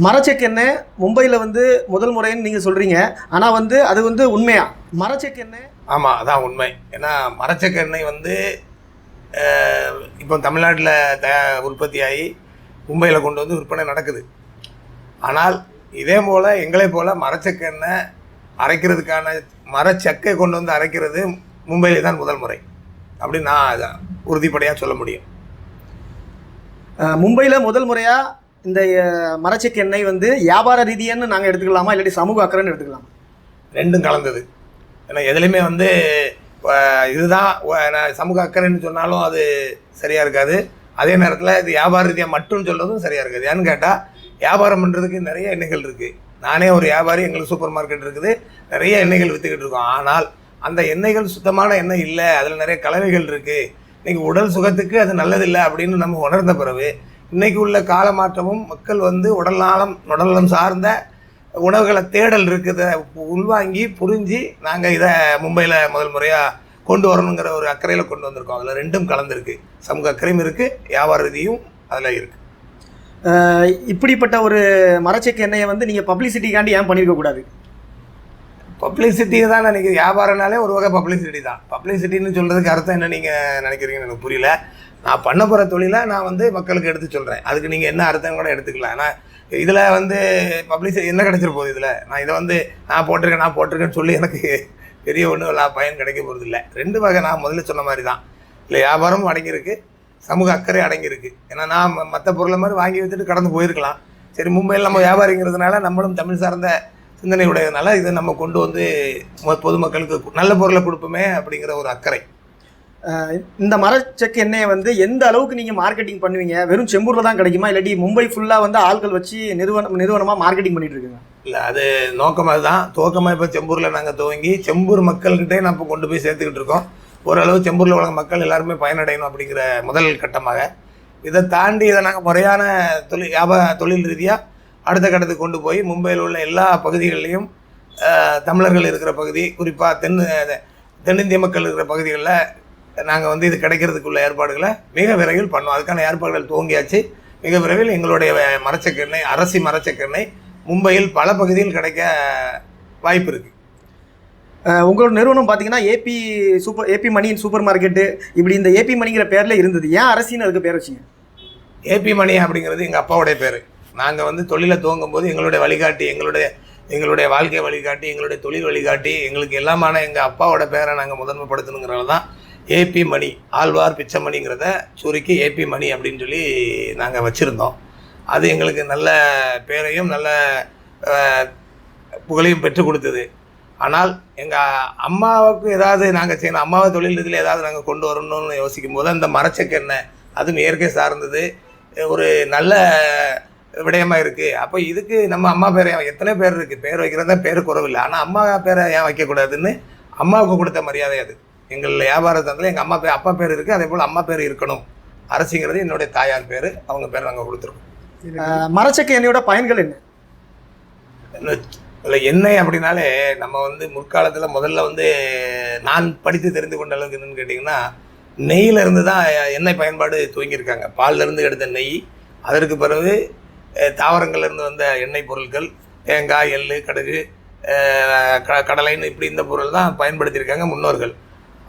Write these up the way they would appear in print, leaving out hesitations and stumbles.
மரச்செக்கெண்ணெய் மும்பையில் வந்து முதல் முறைன்னு நீங்கள் சொல்கிறீங்க. ஆனால் வந்து அது வந்து உண்மையா மரச்செக்கெண்ணெய்? ஆமாம், அதான் உண்மை. ஏன்னா மரச்செக்கெண்ணெய் வந்து இப்போ தமிழ்நாட்டில் உற்பத்தியாகி மும்பையில் கொண்டு வந்து விற்பனை நடக்குது. ஆனால் இதே போல் எங்களை போல் மரச்செக்கெண்ணெய் அரைக்கிறதுக்கான மரச்செக்கை கொண்டு வந்து அரைக்கிறது மும்பையிலே தான் முதல் முறை அப்படின்னு நான் உறுதிப்படையாக சொல்ல முடியும். மும்பையில் முதல் முறையாக இந்த மரச்செக்கு எண்ணெய் வந்து வியாபார ரீதியான்னு நாங்கள் எடுத்துக்கலாமா, இல்லாட்டி சமூக அக்கறைன்னு எடுத்துக்கலாமா? ரெண்டும் கலந்தது. ஏன்னா எதுலேயுமே வந்து இதுதான் சமூக அக்கறைன்னு சொன்னாலும் அது சரியாக இருக்காது. அதே நேரத்தில் இது வியாபார ரீதியாக மட்டும் சொல்கிறதும் சரியாக இருக்காது. ஏன்னு கேட்டால் வியாபாரம் பண்ணுறதுக்கு நிறைய எண்ணெய்கள் இருக்குது. நானே ஒரு வியாபாரி, எங்களுக்கு சூப்பர் மார்க்கெட் இருக்குது, நிறைய எண்ணெய்கள் விற்றுக்கிட்டு இருக்கோம். ஆனால் அந்த எண்ணெய்கள் சுத்தமான எண்ணெய் இல்லை, அதில் நிறைய கலவைகள் இருக்குது. இன்றைக்கி உடல் சுகத்துக்கு அது நல்லதில்லை அப்படின்னு நம்ம உணர்ந்த பிறகு இன்றைக்கி உள்ள கால மாற்றமும் மக்கள் வந்து உடல்நலம் சார்ந்த உணவுகளை தேடல் இருக்குதை உள்வாங்கி புரிஞ்சு நாங்கள் இதை மும்பையில் முதல் முறையாக கொண்டு வரணுங்கிற ஒரு அக்கறையில் கொண்டு வந்திருக்கோம். அதில் ரெண்டும் கலந்துருக்கு. சமூக அக்கறையும் இருக்குது, வியாபார ரீதியும் அதில் இருக்குது. இப்படிப்பட்ட ஒரு மரச்செக்கு எண்ணெயை வந்து நீங்கள் பப்ளிசிட்டிக்காண்டி ஏன் பண்ணியிருக்கக்கூடாது? பப்ளிசிட்டி தான் நினைக்கிறேன். வியாபாரனாலே ஒரு வகை பப்ளிசிட்டி தான். பப்ளிசிட்டின்னு சொல்கிறதுக்கு அர்த்தம் என்ன நீங்கள் நினைக்கிறீங்கன்னு எனக்கு புரியல. நான் பண்ண போகிற தொழிலை நான் வந்து மக்களுக்கு எடுத்து சொல்கிறேன். அதுக்கு நீங்கள் என்ன அர்த்தம் கூட எடுத்துக்கலாம். ஆனால் இதில் வந்து பப்ளிசிட்டி என்ன கிடைச்சிட போகுது? இதில் நான் இதை வந்து நான் போட்டிருக்கேன்னு சொல்லி எனக்கு பெரிய ஒன்றும் பயன் கிடைக்க போகிறது இல்லை. ரெண்டு வகை நான் முதல்ல சொன்ன மாதிரி தான். இல்லை, வியாபாரமும் அடங்கியிருக்கு, சமூக அக்கறை அடங்கியிருக்கு. ஏன்னா நான் மற்ற பொருளை மாதிரி வாங்கி வச்சுட்டு கடந்து போயிருக்கலாம். சரி, மும்பையில் நம்ம வியாபாரிங்கிறதுனால நம்மளும் தமிழ் சார்ந்த சிந்தனை உடையதுனால இதை நம்ம கொண்டு வந்து பொதுமக்களுக்கு நல்ல பொருளை கொடுப்போமே அப்படிங்கிற ஒரு அக்கறை. இந்த மரச்செக்கு எண்ணெயை வந்து எந்த அளவுக்கு நீங்கள் மார்க்கெட்டிங் பண்ணுவீங்க? வெறும் செம்பூரில் தான் கிடைக்குமா, இல்லாட்டி மும்பை ஃபுல்லாக வந்து ஆட்கள் வச்சு நிறுவனமாக மார்க்கெட்டிங் பண்ணிட்டு இருக்குங்க? இல்லை, அது நோக்கமாக தான். துவக்கமாக இப்போ செம்பூரில் நாங்கள் துவங்கி செம்பூர் மக்கள்கிட்டே நம்ம இப்போ கொண்டு போய் சேர்த்துக்கிட்டு இருக்கோம். ஓரளவு செம்பூரில் உள்ள மக்கள் எல்லாருமே பயனடையணும் அப்படிங்கிற முதல் கட்டமாக. இதை தாண்டி இதை நாங்கள் முறையான தொழில் ரீதியாக அடுத்த கட்டத்துக்கு கொண்டு போய் மும்பையில் உள்ள எல்லா பகுதிகளிலையும் தமிழர்கள் இருக்கிற பகுதி, குறிப்பாக தென்னிந்திய மக்கள் இருக்கிற பகுதிகளில் நாங்கள் வந்து இது கிடைக்கிறதுக்குள்ள ஏற்பாடுகளை மிக விரைவில் பண்ணுவோம். அதுக்கான ஏற்பாடுகள் துவங்கியாச்சு. மிக விரைவில் எங்களுடைய மரச்செக்கெண்ணெய், அரசி மரச்செக்கெண்ணெய் மும்பையில் பல பகுதியில் கிடைக்க வாய்ப்பு இருக்குது. உங்களோட நிறுவனம் பார்த்தீங்கன்னா ஏபி மணி சூப்பர் மார்க்கெட்டு, இப்படி இந்த ஏபி மணிங்கிற பேரில் இருந்தது. ஏன் அரசின்னு அதுக்கு பேர் வச்சிங்க? ஏபி மணி அப்படிங்கிறது எங்கள் அப்பாவுடைய பேர். நாங்கள் வந்து தொழிலை துவங்கும் போது எங்களுடைய வழிகாட்டி, எங்களுடைய வாழ்க்கை வழிகாட்டி, எங்களுடைய தொழில் வழிகாட்டி, எங்களுக்கு எல்லாமான எங்கள் அப்பாவோட பேரை நாங்கள் முதன்மைப்படுத்தணுங்கிறத தான் ஏபி மணி, ஆழ்வார் பிச்சைமணிங்கிறத சுருக்கி ஏபி மணி அப்படின்னு சொல்லி நாங்கள் வச்சுருந்தோம். அது எங்களுக்கு நல்ல பேரையும் நல்ல புகழையும் பெற்றுக் கொடுத்தது. ஆனால் எங்கள் அம்மாவுக்கு ஏதாவது நாங்கள் செய்யணும், அம்மாவை தொழில் இதில் ஏதாவது நாங்கள் கொண்டு வரணும்னு யோசிக்கும் போது அந்த மரச்செக்கெண்ணெய் அதுவும் இயற்கை சார்ந்தது, ஒரு நல்ல விடயமாக இருக்குது. அப்போ இதுக்கு நம்ம அம்மா பேரை எத்தனை பேர் இருக்குது, பேர் வைக்கிறதா பேர் குறவில்லை. ஆனால் அம்மா பேரை ஏன் வைக்கக்கூடாதுன்னு அம்மாவுக்கு கொடுத்த மரியாதை அது. எங்கள் வியாபாரத்தில் எங்கள் அப்பா பேர் இருக்குது, அதே போல் அம்மா பேர் இருக்கணும். அரசிங்கிறது என்னுடைய தாயார் பேர், அவங்க பேர் நாங்கள் கொடுத்துருக்கோம். மரச்செக்கு எண்ணெயோட பயன்கள் என்ன? இல்லை, எண்ணெய் அப்படின்னாலே நம்ம வந்து முற்காலத்தில் முதல்ல வந்து நான் படித்து தெரிந்து கொண்ட அளவுக்கு என்னென்னு கேட்டிங்கன்னா, நெய்யிலேருந்து தான் எண்ணெய் பயன்பாடு துவங்கியிருக்காங்க. பால்லேருந்து எடுத்த நெய், அதற்கு பிறகு தாவரங்கள்லேருந்து வந்த எண்ணெய் பொருட்கள், தேங்காய், எள், கடுகு, கடலைன்னு இப்படி இந்த பொருள் தான் பயன்படுத்தியிருக்காங்க முன்னோர்கள்.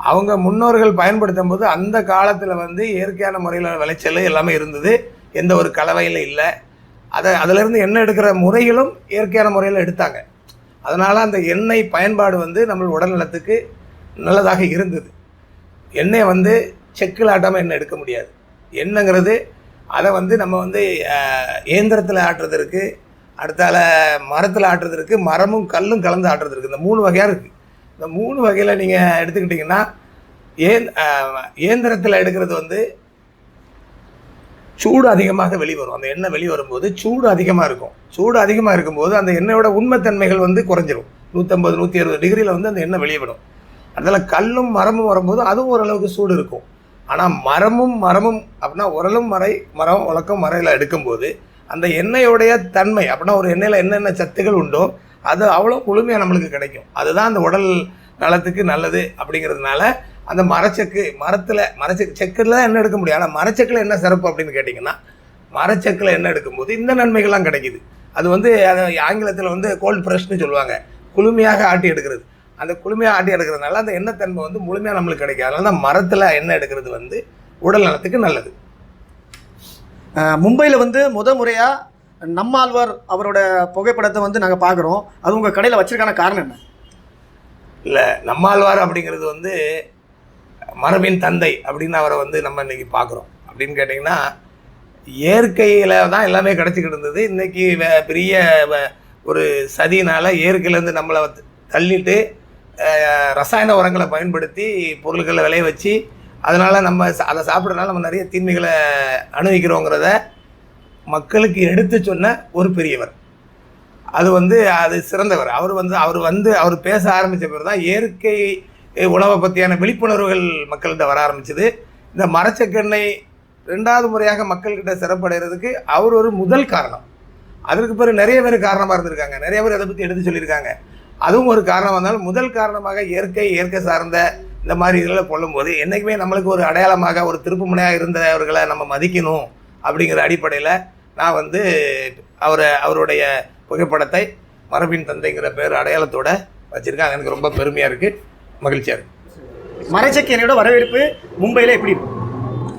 அவங்க முன்னோர்கள் பயன்படுத்தும் போது அந்த காலத்தில் வந்து இயற்கையான முறையில் விளைச்சல் எல்லாமே இருந்தது, எந்த ஒரு கலவையில் இல்லை. அதிலேருந்து எண்ணெய் எடுக்கிற முறைகளும் இயற்கையான முறையில் எடுத்தாங்க. அதனால் அந்த எண்ணெய் பயன்பாடு வந்து நம்ம உடல் நலத்துக்கு நல்லதாக இருந்தது. எண்ணெய் வந்து செக்கில் ஆட்டாமல் எண்ணெய் எடுக்க முடியாது. எண்ணெய்ங்கிறது அதை வந்து நம்ம வந்து இயந்திரத்தில் ஆட்டுறதுக்கு, அடுத்தால மரத்தில் ஆட்டுறதுக்கு, மரமும் கல்லும் கலந்து ஆட்டுறதுக்கு, இந்த 3 வகையாக இருக்குது. இந்த 3 வகையில் நீங்கள் எடுத்துக்கிட்டிங்கன்னா, இயந்திரத்தில் எடுக்கிறது வந்து சூடு அதிகமாக வெளிவரும். அந்த எண்ணெய் வெளிவரும்போது சூடு அதிகமாக இருக்கும். சூடு அதிகமாக இருக்கும்போது அந்த எண்ணெயோட உண்மைத்தன்மைகள் வந்து குறைஞ்சிரும். 150 160 டிகிரியில் வந்து அந்த எண்ணெய் வெளியிடும். அதில் கல்லும் மரமும் வரும்போது அதுவும் ஓரளவுக்கு சூடு இருக்கும். ஆனால் மரமும் அப்படின்னா மரம் உலக்கம் மரையில் எடுக்கும்போது அந்த எண்ணெயோடைய தன்மை அப்படின்னா ஒரு எண்ணெயில் என்னென்ன சத்துக்கள் உண்டோ அது அவ்வளோ முழுமையாக நம்மளுக்கு கிடைக்கும். அதுதான் அந்த உடல் நலத்துக்கு நல்லது. அப்படிங்கிறதுனால அந்த செக்கில் எண்ணெய் எடுக்க முடியும். ஆனால் மரச்செக்கில் என்ன சிறப்பு அப்படின்னு கேட்டிங்கன்னா, மரச்செக்கில் எண்ணெய் எடுக்கும்போது இந்த நன்மைகள்லாம் கிடைக்கிது. அது வந்து அதை ஆங்கிலத்தில் வந்து கோல்ட் ப்ரெஷ்னு சொல்லுவாங்க, குளுமையாக ஆட்டி எடுக்கிறது. அந்த குளுமையாக ஆட்டி எடுக்கிறதுனால அந்த எண்ணெய் தன்மை வந்து முழுமையாக நம்மளுக்கு கிடைக்கும். அதனால தான் மரத்தில் எண்ணெய் எடுக்கிறது வந்து உடல் நலத்துக்கு நல்லது. மும்பையில் வந்து முறையாக நம்மாழ்வார் அவரோட புகைப்படத்தை வந்து நாங்கள் பார்க்குறோம். அது உங்கள் கடையில் வச்சிருக்கான காரணம் என்ன? இல்லை, நம்மாழ்வார் அப்படிங்கிறது வந்து மரபின் தந்தை அப்படின்னு அவரை வந்து நம்ம இன்றைக்கி பார்க்குறோம். அப்படின்னு கேட்டிங்கன்னா, இயற்கையில் தான் எல்லாமே கிடச்சிக்கிட்டு இருந்தது. இன்றைக்கி பெரிய ஒரு சதியினால் இயற்கையிலேருந்து நம்மளை தள்ளிட்டு ரசாயன உரங்களை பயன்படுத்தி பொருட்களை விளைய வச்சு அதனால் நம்ம அதை சாப்பிட்றதுனால நம்ம நிறைய தீமைகளை அனுபவிக்கிறோங்கிறத மக்களுக்கு எடுத்து சொன்ன ஒரு பெரியவர். அது சிறந்தவர். அவர் பேச ஆரம்பித்த பிறகு தான் இயற்கை உணவை பற்றியான விழிப்புணர்வுகள் மக்கள்கிட்ட வர ஆரம்பிச்சது. இந்த மரச்செக்கெண்ணெய் 2வது முறையாக மக்கள்கிட்ட சிறப்படைகிறதுக்கு அவர் ஒரு முதல் காரணம். அதற்கு பிறகு நிறைய பேர் காரணமாக இருந்திருக்காங்க, நிறைய பேர் அதை பற்றி எடுத்து சொல்லியிருக்காங்க. அதுவும் ஒரு காரணம் வந்தாலும் முதல் காரணமாக இயற்கை சார்ந்த இந்த மாதிரி இதில் கொள்ளும்போது என்றைக்குமே நம்மளுக்கு ஒரு அடையாளமாக ஒரு திருப்பு முனையாக இருந்தவர்களை நம்ம மதிக்கணும் அப்படிங்கிற அடிப்படையில் நான் வந்து அவருடைய புகைப்படத்தை மரபின் தந்தைங்கிற பேர் அடையாளத்தோடு வச்சுருக்கேன். எனக்கு ரொம்ப பெருமையாக இருக்குது, மகிழ்ச்சியாக இருக்குது. மரச்செக்கெண்ணெயோட வரவேற்பு மும்பையில் எப்படி இருக்கும்?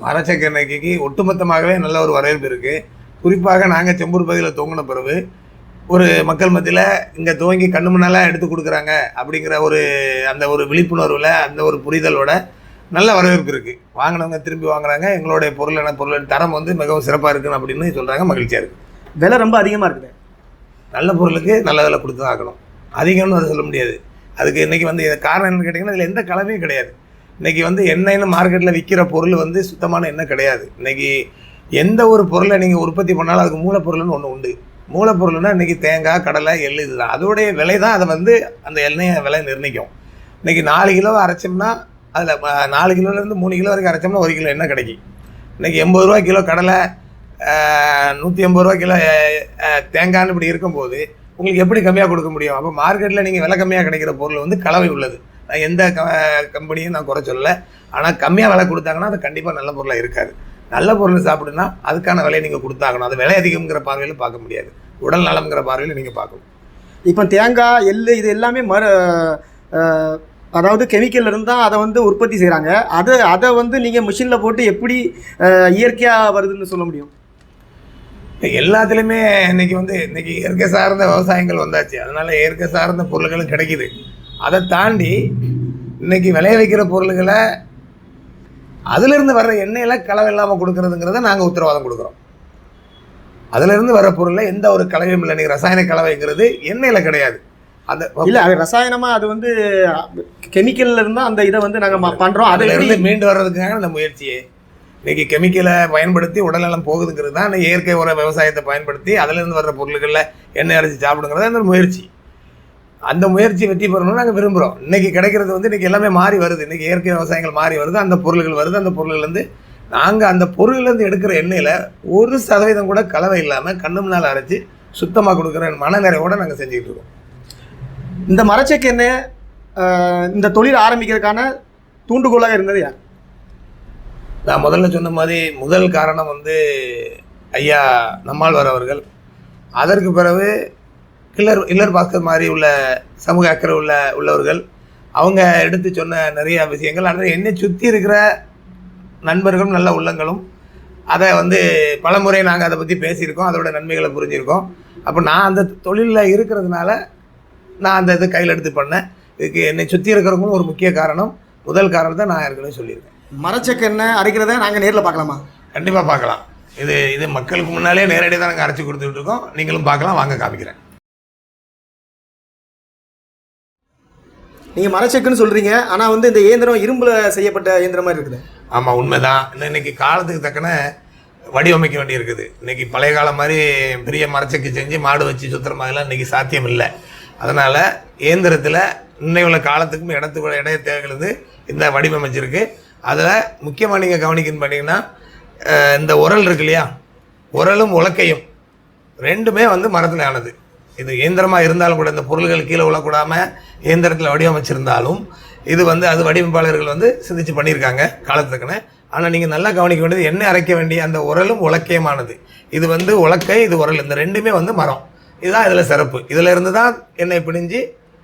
மரச்செக்கெண்ணெய்க்கு ஒட்டுமொத்தமாகவே நல்ல ஒரு வரவேற்பு இருக்குது. குறிப்பாக நாங்கள் செம்பூர் பகுதியில் தொங்கின பிறகு ஒரு மக்கள் மத்தியில் இங்கே துவங்கி கண்ணு முன்னெல்லாம் எடுத்து கொடுக்குறாங்க அப்படிங்கிற அந்த ஒரு விழிப்புணர்வில் அந்த ஒரு புரிதலோட நல்ல வரவேற்பு இருக்குது. வாங்கினவங்க திரும்பி வாங்குறாங்க. எங்களுடைய பொருளின் தரம் வந்து மிகவும் சிறப்பாக இருக்குன்னு அப்படின்னு சொல்கிறாங்க. மகிழ்ச்சியாக இருக்குது. விலை ரொம்ப அதிகமாக இருக்குது. நல்ல பொருளுக்கு நல்ல விலை கொடுத்து தான் ஆகணும். அதிகம்னு அதை சொல்ல முடியாது. அதுக்கு இன்றைக்கி வந்து காரணம் என்னன்னு கேட்டிங்கன்னா, இதில் எந்த கலவையும் கிடையாது. இன்றைக்கி வந்து எண்ணெய்னு மார்க்கெட்டில் விற்கிற பொருள் வந்து சுத்தமான எண்ணெய் கிடையாது. இன்றைக்கி எந்த ஒரு பொருளை நீங்கள் உற்பத்தி பண்ணாலும் அதுக்கு மூலப்பொருள்னு ஒன்று உண்டு. மூலப்பொருள்னால் இன்றைக்கி தேங்காய், கடலை, எள் இதுதான். அதோடைய விலை தான் அதை வந்து அந்த எண்ணெயை விலை நிர்ணயிக்கும். இன்றைக்கி 4 கிலோ அரைச்சோம்னா அதில் 4 கிலோலேருந்து 3 கிலோ வரைக்கும் அரைச்சோம்னா 1 கிலோ எண்ணெய் கிடைக்கும். இன்றைக்கி 80 ரூபா கிலோ கடலை, 180 ரூபா கிலோ தேங்காய்னு இப்படி இருக்கும்போது உங்களுக்கு எப்படி கம்மியாக கொடுக்க முடியும்? அப்போ மார்க்கெட்டில் நீங்கள் விலை கம்மியாக கிடைக்கிற பொருள் வந்து கலவை உள்ளது. நான் எந்த கம்பெனியும் நான் குறை சொல்லலை. ஆனால் கம்மியாக விலை கொடுத்தாங்கன்னா அது கண்டிப்பாக நல்ல பொருளாக இருக்காது. நல்ல பொருள் சாப்பிடுனா அதுக்கான விலையை நீங்கள் கொடுத்தாகணும். அது விலை அதிகம்ங்கிற பார்வையில் பார்க்க முடியாது, உடல் நலம்ங்கிற பார்வையில் நீங்கள் பார்க்கணும். இப்போ தேங்காய், எள் இது எல்லாமே அதாவது கெமிக்கல் இருந்தால் அதை வந்து உற்பத்தி செய்கிறாங்க. அதை வந்து நீங்கள் மிஷினில் போட்டு எப்படி இயற்கையாக வருதுன்னு சொல்ல முடியும்? எல்லாத்துலேயுமே இன்னைக்கு இயற்கை சார்ந்த விவசாயங்கள் வந்தாச்சு. அதனால் இயற்கை சார்ந்த பொருள்களும் கிடைக்கிது. அதை தாண்டி இன்றைக்கி விளைய வைக்கிற பொருள்களை அதிலிருந்து வர்ற எண்ணெயில் கலவை இல்லாமல் கொடுக்குறதுங்கிறத நாங்கள் உத்தரவாதம் கொடுக்குறோம். அதிலிருந்து வர்ற பொருளில் எந்த ஒரு கலவையும் இல்லை. இன்றைக்கி ரசாயன கலவைங்கிறது எண்ணெயில் கிடையாது. இல்லை, அது ரசாயனமாக அது வந்து கெமிக்கலில் இருந்தால் அந்த இதை வந்து நாங்கள் பண்ணுறோம். அதிலிருந்து மீண்டு வர்றதுக்காக அந்த முயற்சியே. இன்றைக்கி கெமிக்கலை பயன்படுத்தி உடல்நலம் போகுதுங்கிறது தான் இயற்கை உர விவசாயத்தை பயன்படுத்தி அதிலிருந்து வர்ற பொருள்களில் எண்ணெய் அரைச்சி சாப்பிடுங்கிறது அந்த முயற்சி. அந்த முயற்சி வெற்றி பெறணும்னு நாங்கள் விரும்புகிறோம். இன்றைக்கி கிடைக்கிறது வந்து இன்றைக்கி எல்லாமே மாறி வருது. இன்றைக்கி இயற்கை விவசாயங்கள் மாறி வருது. அந்த பொருள்கள் வருது. அந்த பொருள்லேருந்து நாங்கள் அந்த பொருள்லேருந்து எடுக்கிற எண்ணெயில் 1% கூட கலவை இல்லாமல் கண்ணு முன்னால் அரைச்சி சுத்தமாக கொடுக்குற மனநிறைவோடு நாங்கள் செஞ்சுக்கிட்டு இருக்கோம். இந்த மரச்செக்கெண்ணெய் இந்த தொழில் ஆரம்பிக்கிறதுக்கான தூண்டுகோலாக இருந்தது யார்? நான் முதல்ல சொன்ன மாதிரி முதல் காரணம் வந்து ஐயா நம்மாழ்வார் அவர்கள். அதற்கு பிறகு இல்லர் பாஸ்கர் மாதிரி உள்ள சமூக அக்கறை உள்ளவர்கள் அவங்க எடுத்து சொன்ன நிறைய விஷயங்கள். ஆனால் என்னை சுற்றி இருக்கிற நண்பர்களும் நல்ல உள்ளங்களும் அதை வந்து பலமுறை நாங்கள் அதை பற்றி பேசியிருக்கோம், அதோட நன்மைகளை புரிஞ்சிருக்கோம். அப்போ நான் அந்த தொழிலில் இருக்கிறதுனால நான் அந்த இதை கையில் எடுத்து பண்ணேன். இதுக்கு என்னை சுற்றி இருக்கிறவங்களும் ஒரு முக்கிய காரணம். முதல் காரணத்தை நான் ஏற்கனவே சொல்லியிருக்கேன். மரச்செக்கெண்ணெய் அரைக்கிறத நாங்கள் நேரில் பார்க்கலாமா? கண்டிப்பாக பார்க்கலாம். இது மக்களுக்கு முன்னாலே நேரடியாக தான் நாங்கள் அரைச்சி கொடுத்துட்டு இருக்கோம். நீங்களும் பார்க்கலாம், வாங்க காமிக்கிறேன். நீங்கள் மரச்செக்குன்னு சொல்கிறீங்க, ஆனால் வந்து இந்த இயந்திரம் இரும்பில் செய்யப்பட்ட இயந்திரம் மாதிரி இருக்குது. ஆமாம், உண்மைதான். இன்னைக்கு காலத்துக்கு தக்கன வடிவமைக்க வேண்டி இருக்குது. இன்றைக்கி பழைய காலம் மாதிரி பெரிய மரச்செக்கு செஞ்சு மாடு வச்சு சுற்றுற மாதிரிலாம் இன்றைக்கி சாத்தியம் இல்லை. அதனால் இயந்திரத்தில் இன்னையுள்ள காலத்துக்கும் இடைய தேவைகளுது இந்த வடிவமைச்சிருக்கு. அதில் முக்கியமாக நீங்கள் கவனிக்கணும்னு பார்த்தீங்கன்னா, இந்த உரல் இருக்கு இல்லையா, உரலும் உலக்கையும் ரெண்டுமே வந்து மரத்தில் ஆனது. இது இயந்திரமாக இருந்தாலும் கூட இந்த பொருள்கள் கீழே விழக்கூடாமல் இயந்திரத்தில் வடிவமைச்சிருந்தாலும் இது வந்து அது வடிவமைப்பாளர்கள் வந்து சிந்திச்சு பண்ணியிருக்காங்க காலத்துக்குன்னு. ஆனால் நீங்கள் நல்லா கவனிக்க வேண்டியது எண்ணெய் அரைக்க வேண்டிய அந்த உரலும் உலக்கையுமானது. இது வந்து உலக்கை, இது உரல், இந்த ரெண்டுமே வந்து மரம். இதுதான் இதில் சிறப்பு. இதில் இருந்து தான் எண்ணெய் பிழிஞ்சு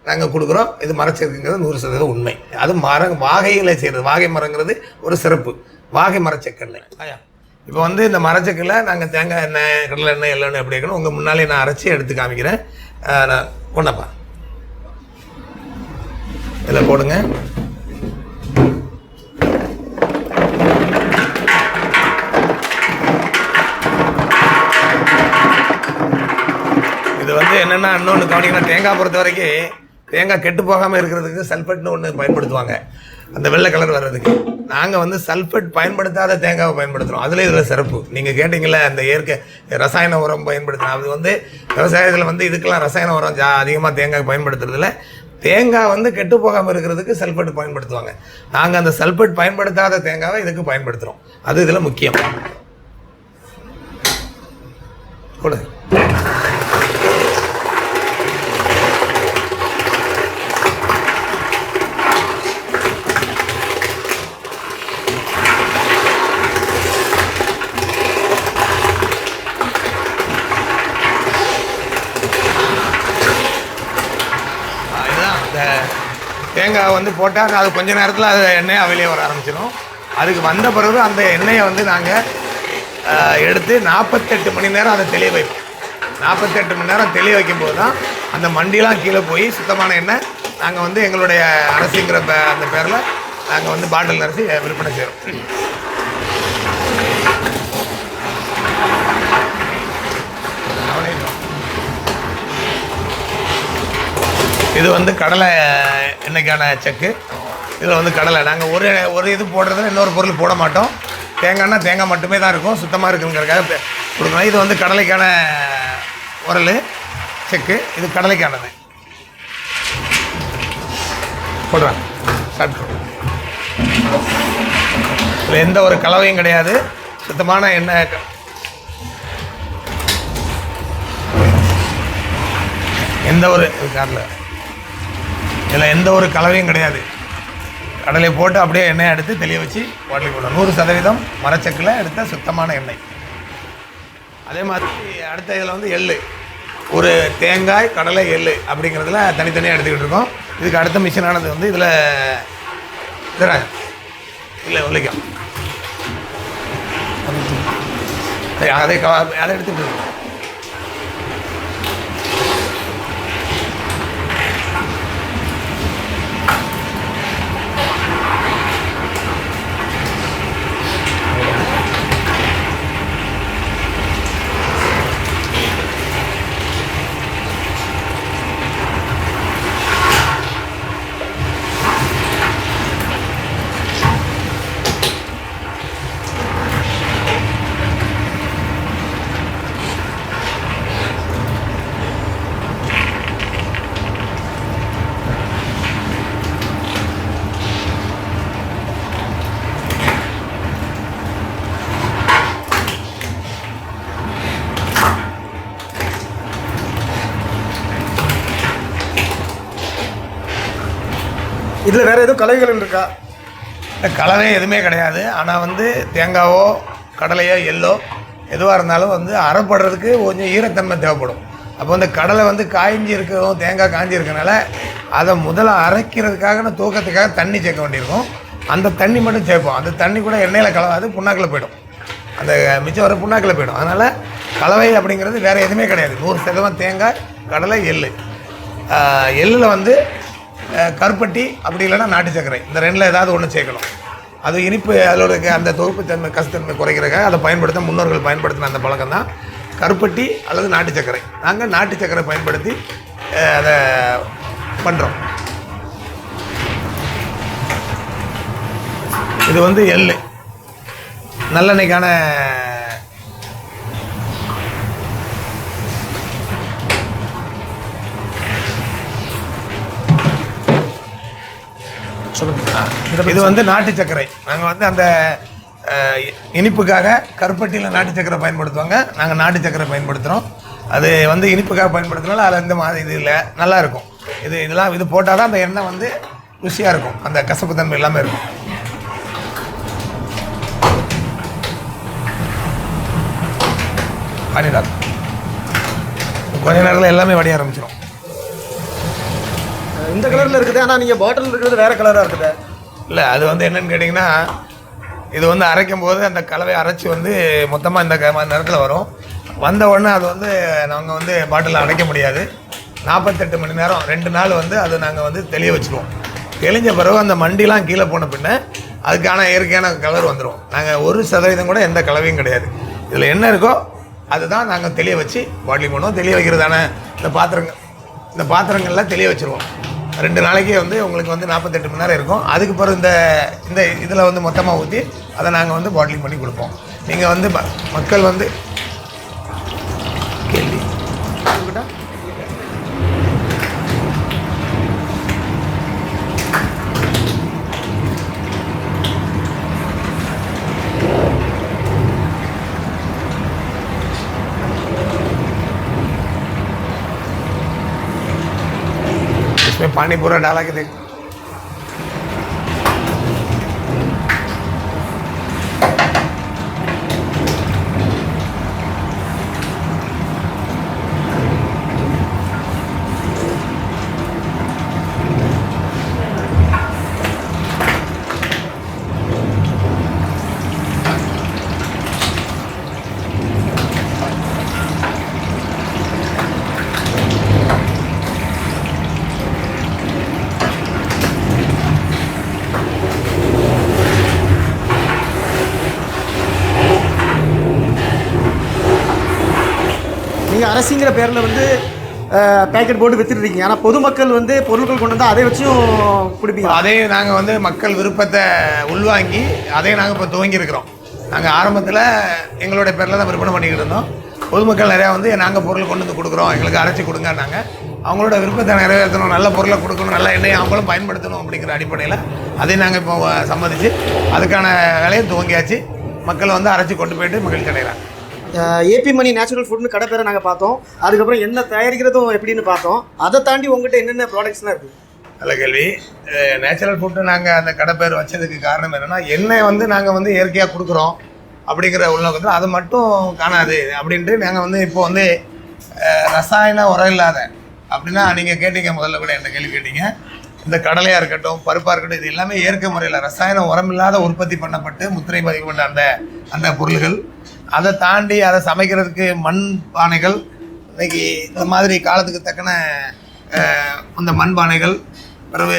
நாங்கள் கொடுக்குறோம். இது மரச்செக்குங்கிறது 100% உண்மை. அது வாகையில் செய்கிறது. வாகை மரங்கிறது ஒரு சிறப்பு. வாகை மரச்செக்கெண்ணெய். இப்போ வந்து இந்த மரச்செக்கில் நாங்கள் தேங்காய் எண்ணெய், கடலை எண்ணெய், எள்ளெண்ணெய் எப்படி இருக்கணும் உங்கள் முன்னாலே நான் அரைச்சி எடுத்து காமிக்கிறேன். நான் கொண்டப்பா இதில் போடுங்க. இது வந்து என்னென்னா இன்னொன்று கவனிக்கணும். தேங்காய் பொறுத்த வரைக்கும் தேங்காய் கெட்டு போகாமல் இருக்கிறதுக்கு சல்ஃபேட்னு ஒன்று பயன்படுத்துவாங்க, அந்த வெள்ளை கலர் வர்றதுக்கு. நாங்கள் வந்து சல்ஃபேட் பயன்படுத்தாத தேங்காவை பயன்படுத்துகிறோம். அதில் இதில் சிறப்பு. நீங்கள் கேட்டிங்கள அந்த இயற்கை ரசாயன உரம் பயன்படுத்தினா, அது வந்து விவசாயத்தில் வந்து இதுக்கெல்லாம் ரசாயன உரம் அதிகமாக தேங்காய் பயன்படுத்துறதில்ல. தேங்காய் வந்து கெட்டு போகாமல் இருக்கிறதுக்கு சல்ஃபேட் பயன்படுத்துவாங்க. நாங்கள் அந்த சல்ஃபேட் பயன்படுத்தாத தேங்காவை இதுக்கு பயன்படுத்துகிறோம். அது இதில் முக்கியம். கொடு. தேங்காய் வந்து போட்டால் அது கொஞ்ச நேரத்தில் அது எண்ணெய் வெளியே வர ஆரம்பிச்சிடும். அதுக்கு வந்த பிறகு அந்த எண்ணெயை வந்து நாங்கள் எடுத்து 48 மணி நேரம் அதை தெளிய வைப்போம். 48 மணி நேரம் தெளிய வைக்கும்போது தான் அந்த மண்டிலாம் கீழே போய் சுத்தமான எண்ணெய் நாங்கள் வந்து எங்களுடைய அரசிங்கிற அந்த பேரில் நாங்கள் வந்து பாட்டில் அரிசி விற்பனை செய்கிறோம். இது வந்து கடலை எண்ணெய்க்கான செக்கு. இதில் வந்து கடலை நாங்கள் ஒரு இது போடுறதுல இன்னொரு பொருள் போட மாட்டோம். தேங்காய்னா தேங்காய் மட்டுமே தான் இருக்கும், சுத்தமாக இருக்குங்கிறதுக்காக கொடுக்கணும். இது வந்து கடலைக்கான உரல் செக்கு. இது கடலைக்கானது. போடுறேன். ஸ்டார்ட் பண்ணுறேன். இதில் எந்த ஒரு கலவையும் கிடையாது, சுத்தமான எண்ணெய். எந்த ஒரு காரில் இதில் எந்த ஒரு கலவையும் கிடையாது. கடலை போட்டு அப்படியே எண்ணெயை எடுத்து தெளிய வச்சு பாட்டில் போடணும். 100% மரச்சக்கில் எடுத்த சுத்தமான எண்ணெய். அதே மாதிரி அடுத்த இதில் வந்து எள்ளு. ஒரு தேங்காய், கடலை, எள்ளு அப்படிங்கிறதுல தனித்தனியாக எடுத்துக்கிட்டு இருக்கோம். இதுக்கு அடுத்த மிஷினானது வந்து இதில் இல்லை உழைக்கும். அதை எடுத்துக்கிட்டு இருக்கோம். இதில் வேறு எதுவும் கலவைகள் இருக்கா? கலவை எதுவுமே கிடையாது. ஆனால் வந்து தேங்காவோ, கடலையோ, எள்ளோ எதுவாக இருந்தாலும் வந்து அரைப்படுறதுக்கு கொஞ்சம் ஈரத்தன்மை தேவைப்படும். அப்போ வந்து கடலை வந்து காய்ஞ்சி இருக்கிறதும் தேங்காய் காய்ஞ்சி இருக்கனால அதை முதல்ல அரைக்கிறதுக்காக தூக்கத்துக்காக தண்ணி சேர்க்க வேண்டியிருக்கும். அந்த தண்ணி மட்டும் சேர்ப்போம். அந்த தண்ணி கூட எண்ணெயில் கலவாது, புண்ணாக்கில் போயிடும். அந்த மிச்சம் வர புண்ணாக்கில் போயிடும். அதனால் கலவை அப்படிங்கிறது வேறு எதுவுமே கிடையாது. 100% தேங்காய், கடலை, எள்ளு. எள்ளில் வந்து கருப்பட்டி அப்படி இல்லைன்னா நாட்டு சர்க்கரை, இந்த ரெண்டில் ஏதாவது ஒன்று சேர்க்கணும். அது இனிப்பு அதோட அந்த தொகுப்புத்தன்மை கசத்தன்மை குறைக்கிறதுக்காக அதை பயன்படுத்த முன்னோர்கள் பயன்படுத்தின அந்த பழக்கம் தான் கருப்பட்டி அல்லது நாட்டு சர்க்கரை. நாங்கள் நாட்டு சர்க்கரை பயன்படுத்தி அதை பண்ணுறோம். இது வந்து எள்ளு நல்லெண்ணெய்க்கான இது வந்து நாட்டு சர்க்கரை. நாங்கள் வந்து அந்த இனிப்புக்காக கருப்பட்டியில் நாட்டு சர்க்கரை பயன்படுத்துவாங்க. நாங்கள் நாட்டு சர்க்கரை பயன்படுத்துகிறோம். அது வந்து இனிப்புக்காக பயன்படுத்துனால அதில் இந்த மாதிரி இது இல்லை, நல்லாயிருக்கும். இதெல்லாம் இது போட்டால் தான் அந்த எண்ணெய் வந்து ருசியாக இருக்கும், அந்த கசப்பு தன்மை எல்லாமே இருக்கும். பண்ணிடா கொஞ்ச நேரத்தில் எல்லாமே வடிய ஆரம்பிச்சிடும். இந்த கலரில் இருக்குது, ஆனால் நீங்கள் பாட்டில் இருக்கிறது வேறு கலராக இருக்குது. இல்லை, அது வந்து என்னென்னு கேட்டிங்கன்னா, இது வந்து அரைக்கும் போது அந்த கலவையை அரைச்சி வந்து மொத்தமாக இந்த நேரத்தில் வரும். வந்த உடனே அது வந்து நாங்கள் வந்து பாட்டிலில் அடைக்க முடியாது. 48 மணி நேரம் 2 நாள் வந்து அதை நாங்கள் வந்து தெளிய வச்சுருவோம். தெளிஞ்ச பிறகு அந்த மண்டிலாம் கீழே போன பின்ன அதுக்கான இயற்கையான கலர் வந்துடும். நாங்கள் 1% கூட எந்த கலவையும் கிடையாது. இதில் என்ன இருக்கோ அதுதான் நாங்கள் தெளிய வச்சு பாட்டிலிங் பண்ணுவோம். தெளிய வைக்கிறதான இந்த பாத்திரங்கள்லாம் தெளிய வச்சுருவோம். 2 நாளைக்கு வந்து உங்களுக்கு வந்து 48 மணி நேரம் இருக்கும். அதுக்கு பிறகு இந்த இதில் வந்து மொத்தமாக ஊற்றி அதை நாங்கள் வந்து பாட்டிலிங் பண்ணி கொடுப்போம். நீங்கள் வந்து மக்கள் வந்து கேள்வி इसमें पानी पूरा डाला के देख. நீங்கள் அரசிங்கிற பேரில் வந்து பேக்கெட் போட்டு விற்றுட்ருக்கீங்க. ஆனால் பொதுமக்கள் வந்து பொருட்கள் கொண்டு வந்தால் அதை வச்சும் குடிப்பீங்க. அதையும் நாங்கள் வந்து மக்கள் விருப்பத்தை உள்வாங்கி அதையும் நாங்கள் இப்போ துவங்கியிருக்கிறோம். நாங்கள் ஆரம்பத்தில் எங்களுடைய பேரில் தான் விற்பனை பண்ணிக்கிட்டு இருந்தோம். பொதுமக்கள் நிறையா வந்து நாங்கள் பொருள் கொண்டு வந்து கொடுக்குறோம், எங்களுக்கு அரைச்சி கொடுங்கன்னாங்க. அவங்களோட விருப்பத்தை நிறைவேற்றணும், நல்ல பொருளை கொடுக்கணும், நல்ல எண்ணெயை அவங்களும் பயன்படுத்தணும் அப்படிங்கிற அடிப்படையில் அதையும் நாங்கள் இப்போ சம்மதித்து அதுக்கான வேலையை துவங்கியாச்சு. மக்களை வந்து அரைச்சி கொண்டு போயிட்டு மகிழ்ச்சி அடைகிறாங்க. ஏபி மணி நேச்சுரல் ஃபுட்னு கடை பேரை நாங்கள் பார்த்தோம். அதுக்கப்புறம் என்ன தயாரிக்கிறதும் எப்படின்னு பார்த்தோம். அதை தாண்டி உங்கள்கிட்ட என்னென்ன ப்ராடக்ட்ஸ்லாம் இருக்குது? நல்ல கேள்வி. நேச்சுரல் ஃபுட்டு நாங்கள் அந்த கடை பேர் வச்சதுக்கு காரணம் என்னென்னா, எண்ணெய் வந்து நாங்கள் வந்து இயற்கையாக கொடுக்குறோம் அப்படிங்கிற உள்நோக்கத்தில் அது மட்டும் காணாது அப்படின்ட்டு நாங்கள் வந்து இப்போ வந்து ரசாயன உரம் இல்லாத அப்படின்னா நீங்கள் கேட்டீங்க, முதல்ல கூட என்ன கேள்வி கேட்டீங்க. இந்த கடலையாக இருக்கட்டும், பருப்பாக இருக்கட்டும், இது எல்லாமே இயற்கை முறையில் ரசாயன உரம் இல்லாத உற்பத்தி பண்ணப்பட்டு முத்திரை பதிக்கப்பட்ட அந்த பொருள்கள். அதை தாண்டி அதை சமைக்கிறதுக்கு மண் பானைகள், இன்றைக்கி இந்த மாதிரி காலத்துக்கு தக்கன அந்த மண் பானைகள், பிறகு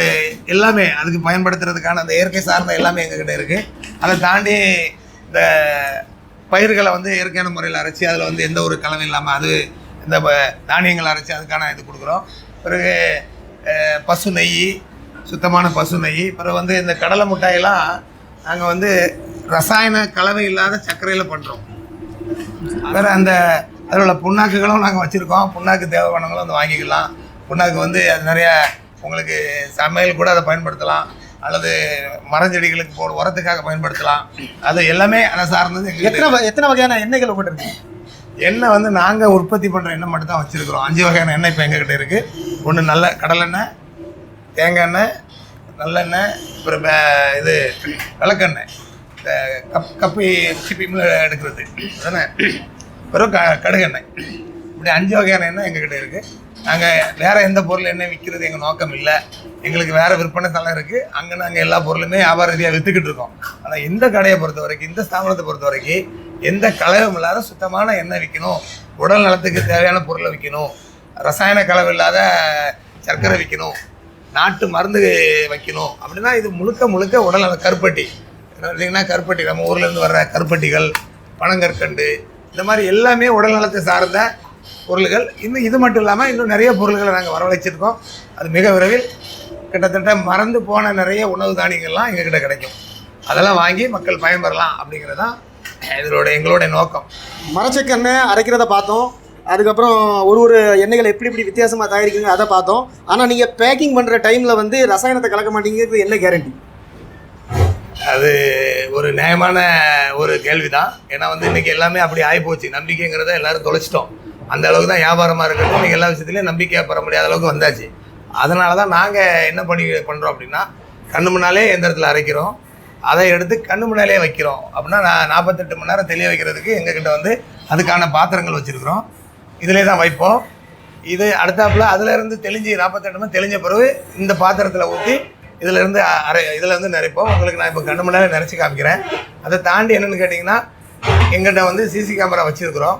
எல்லாமே அதுக்கு பயன்படுத்துறதுக்கான அந்த இயற்கை சார்ந்த எல்லாமே எங்ககிட்ட இருக்குது. அதை தாண்டி இந்த பயிர்களை வந்து இயற்கையான முறையில் அரைச்சி அதில் வந்து எந்த ஒரு கலவை இல்லாமல் அது இந்த தானியங்கள் அரைச்சி அதுக்கான இது கொடுக்குறோம். பிறகு பசு நெய், சுத்தமான பசு நெய். பிறகு வந்து இந்த கடலை மிட்டாயெல்லாம் நாங்கள் வந்து ரசாயன கலவை இல்லாத சர்க்கரையில் பண்ணுறோம். வேறு அந்த அதில் உள்ள புண்ணாக்குகளும் நாங்கள் வச்சுருக்கோம். புண்ணாக்கு தேவையானவங்களும் வந்து வாங்கிக்கலாம். புண்ணாக்கு வந்து அது நிறைய உங்களுக்கு சமையல் கூட அதை பயன்படுத்தலாம், அல்லது மரஞ்செடிகளுக்கு போட உரத்துக்காக பயன்படுத்தலாம். அது எல்லாமே அதை சார்ந்தது. எத்தனை வகையான எண்ணெய்கள் உங்கள்கிட்ட இருக்குது? எண்ணெய் வந்து நாங்கள் உற்பத்தி பண்ணுற எண்ணெய் மட்டும் தான் வச்சுருக்கிறோம். 5 வகையான எண்ணெய் இப்போ எங்ககிட்ட இருக்குது. ஒன்று நல்ல கடலெண்ணெய், தேங்காய் எண்ணெய், நல்லெண்ணெய், அப்புறம் இது விளக்கெண்ணெய், இந்த கப்பி சிப்பிமில் எடுக்கிறது தானே, பிறகு கடுகெண்ணெய். இப்படி 5 வகையான எண்ணெய் எங்ககிட்ட இருக்குது. நாங்கள் வேறு எந்த பொருள் எண்ணெய் விற்கிறது எங்கள் நோக்கம் இல்லை. எங்களுக்கு வேறு விற்பனை தளம் இருக்குது. அங்கே நாங்கள் எல்லா பொருளுமே வியாபார ரீதியாக விற்றுக்கிட்டு இருக்கோம். ஆனால் இந்த கடையை பொறுத்த வரைக்கும், இந்த ஸ்தாபனத்தை பொறுத்த வரைக்கும் எந்த கலவும் இல்லாத சுத்தமான எண்ணெய் விற்கணும், உடல் நலத்துக்கு தேவையான பொருளை விற்கணும், ரசாயன கலவு இல்லாத சர்க்கரை விற்கணும், நாட்டு மருந்து வைக்கணும். அப்படின்னா இது முழுக்க உடல் நல கருப்பட்டி பார்த்தீங்கன்னா, கருப்பட்டி நம்ம ஊர்லேருந்து வர்ற கருப்பட்டிகள், பனங்கற்கண்டு, இந்த மாதிரி எல்லாமே உடல் நலத்தை சார்ந்த பொருள்கள். இன்னும் இது மட்டும் இல்லாமல் இன்னும் நிறைய பொருள்களை நாங்கள் வரவழைச்சிருக்கோம். அது மிக விரைவில் கிட்டத்தட்ட மறந்து போன நிறைய உணவு தானியங்கள்லாம் எங்ககிட்ட கிடைக்கும். அதெல்லாம் வாங்கி மக்கள் பயன்பெறலாம் அப்படிங்கிறது தான் எங்களுடைய நோக்கம். மரச்செக்கெண்ணெய் அரைக்கிறத பார்த்தோம். அதுக்கப்புறம் ஒரு எண்ணெய்களை எப்படி வித்தியாசமாக தயாரிக்கிறீங்க அதை பார்த்தோம். ஆனால் நீங்கள் பேக்கிங் பண்ணுற டைமில் வந்து ரசாயனத்தை கலக்க மாட்டேங்கிறது என்ன கேரண்டி? அது ஒரு நியாயமான ஒரு கேள்வி தான். ஏன்னா வந்து இன்றைக்கி எல்லாமே அப்படி ஆகிப்போச்சு. நம்பிக்கைங்கிறத எல்லோரும் தொலைச்சிட்டோம். அந்த அளவுக்கு தான் வியாபாரமாக இருக்கட்டும், இன்றைக்கி எல்லா விஷயத்துலையும் நம்பிக்கையாக பெற முடியாத அளவுக்கு வந்தாச்சு. அதனால தான் நாங்கள் என்ன பண்ணுறோம் அப்படின்னா, கண்ணு முன்னாலே எந்திரத்தில் அரைக்கிறோம், அதை எடுத்து கண்ணு முன்னாலே வைக்கிறோம். அப்படின்னா 48 மணி நேரம் தெளிய வைக்கிறதுக்கு எங்ககிட்ட வந்து அதுக்கான பாத்திரங்கள் வச்சுருக்குறோம். இதிலே தான் வைப்போம். இது அடுத்தாப்புல அதுலேருந்து தெளிஞ்சு 48 மணி தெளிஞ்ச பிறகு இந்த பாத்திரத்தில் ஊற்றி இதிலேருந்து இதில் நிறைப்போம். உங்களுக்கு நான் இப்போ கண்ணு முன்னாடி நிறச்சி காமிக்கிறேன். அதை தாண்டி என்னென்னு கேட்டிங்கன்னா எங்கிட்ட வந்து சிசி கேமரா வச்சுருக்குறோம்.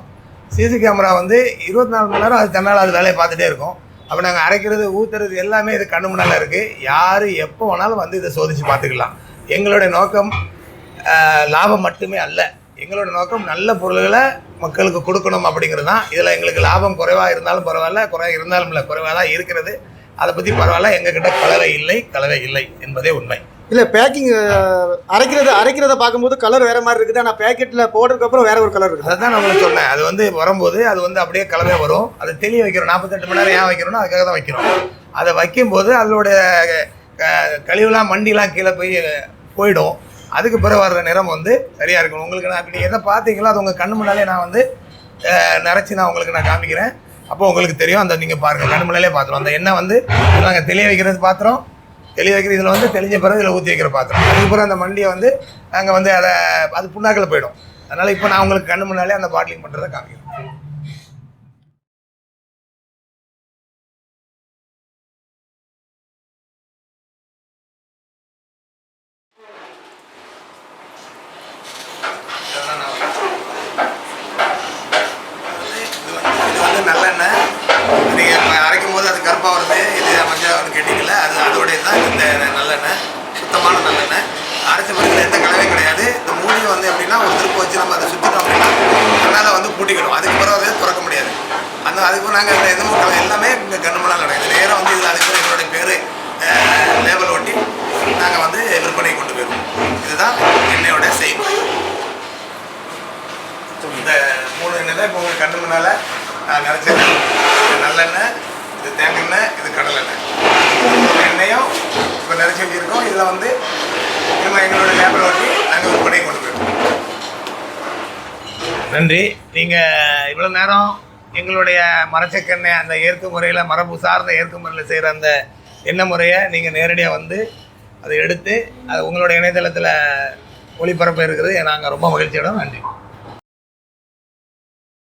சிசி கேமரா வந்து 24 மணி நேரம் அது தன்னால் அது வேலையை பார்த்துட்டே இருக்கும். அப்போ நாங்கள் அரைக்கிறது ஊற்றுறது எல்லாமே இது கண்ணு முன்னால் இருக்குது. யார் எப்போ வேணாலும் வந்து இதை சோதித்து பார்த்துக்கலாம். எங்களுடைய நோக்கம் லாபம் மட்டுமே அல்ல. எங்களோட நோக்கம் நல்ல பொருள்களை மக்களுக்கு கொடுக்கணும் அப்படிங்கிறது தான். இதில் எங்களுக்கு லாபம் குறைவாக இருந்தாலும் பரவாயில்ல, இருந்தாலும் இல்லை, குறைவாக தான் இருக்கிறது. அதை பற்றி பரவாயில்ல. எங்ககிட்ட கலவை இல்லை என்பதே உண்மை. இல்லை, பேக்கிங் அரைக்கிறத பார்க்கும்போது கலர் வேறு மாதிரி இருக்குது. ஆனால் பேக்கெட்டில் போடுறதுக்கப்புறம் வேறு ஒரு கலர் இருக்குது. அதை தான் நான் உங்களுக்கு சொன்னேன். அது வந்து வரும்போது அது வந்து அப்படியே கலவை வரும். அதை தெளிய வைக்கிறோம். 48 மணி நேரம் ஏன் வைக்கிறோம்னா அதுக்காக தான் வைக்கிறோம். அதை வைக்கும்போது அதோடைய கழிவுலாம் மண்டிலாம் கீழே போயிடும். அதுக்கு பிறகு வர்ற நிறம் வந்து சரியாக இருக்கணும். உங்களுக்கு நான் இப்போ நீங்கள் எதை பார்த்தீங்களோ அது உங்கள் கண்ணு முன்னாலே நான் வந்து நிறச்சி நான் உங்களுக்கு காமிக்கிறேன். அப்போ உங்களுக்கு தெரியும். அந்த நீங்கள் பாருங்கள், கண்ணு முன்னாலே பார்த்துரும். அந்த எண்ணெய் வந்து நாங்கள் தெளிய வைக்கிறது பாத்திரம், தெளிய வைக்கிற இதில் வந்து தெளிஞ்ச பிறகு இதில் ஊற்றி வைக்கிற பாத்திரம். அதுக்கப்புறம் அந்த மண்டியை வந்து நாங்கள் வந்து அது புண்ணாக்கில் போயிடும். அதனால் இப்போ நான் உங்களுக்கு கண்ணு முன்னாலே அந்த பாட்லிங் பண்ணுறதை காமிக்கிறேன். நல்லெண்ணெய் நீங்கள் அரைக்கும் போது அது கருப்பாக வருது, இது மஞ்சள் கேட்டிங்கல்ல, அது அதோடைய தான் இந்த நல்லெண்ணெய். சுத்தமான நல்லெண்ணெய். அரைச்ச பிறகு எந்த கலவையும் கிடையாது. இந்த மூடியை வந்து எப்படின்னா ஒரு திருப்பு வச்சு நம்ம அதை சுற்றிட்டோம் அப்படின்னா அதனால் வந்து பூட்டிக்கணும். அதுக்கு பிறகு அதை திறக்க முடியாது. அதுக்கு நாங்கள் இந்த எதுவும் கலவை எல்லாமே இங்கே கண்ணு முன்னால் நடக்குது. நேராக வந்து இதில் அதுக்கு எங்களுடைய பேர் லேபிள் ஒட்டி நாங்கள் வந்து விற்பனை கொண்டு போயிடுவோம். இதுதான் எண்ணெயோட செய்முறை. இந்த 3 எண்ணெய் தான் இப்போ உங்களுக்கு கண்ணு முன்னால் நிறச்சது. இது நல்லெண்ணெய், இது தேங்காய், இது கடலெண்ணெய். எண்ணெயும் இப்போ நிறச்சி வச்சுருக்கோம். இதில் வந்து நம்ம எங்களோட லேபிள் ஓட்டி நாங்கள் விற்பனை கொண்டு போயிடுவோம். நன்றி. நீங்கள் இவ்வளோ நேரம் எங்களுடைய மரச்செக்கெண்ணெய் அந்த இயற்கை முறையில் மரபு சார்ந்த இயற்கை முறையில் செய்கிற அந்த எண்ணெய் முறையை நீங்கள் நேரடியாக வந்து அதை எடுத்து அது உங்களுடைய இணையதளத்தில் ஒளிபரப்பு இருக்கிறது நாங்கள் ரொம்ப மகிழ்ச்சியோட. நன்றி.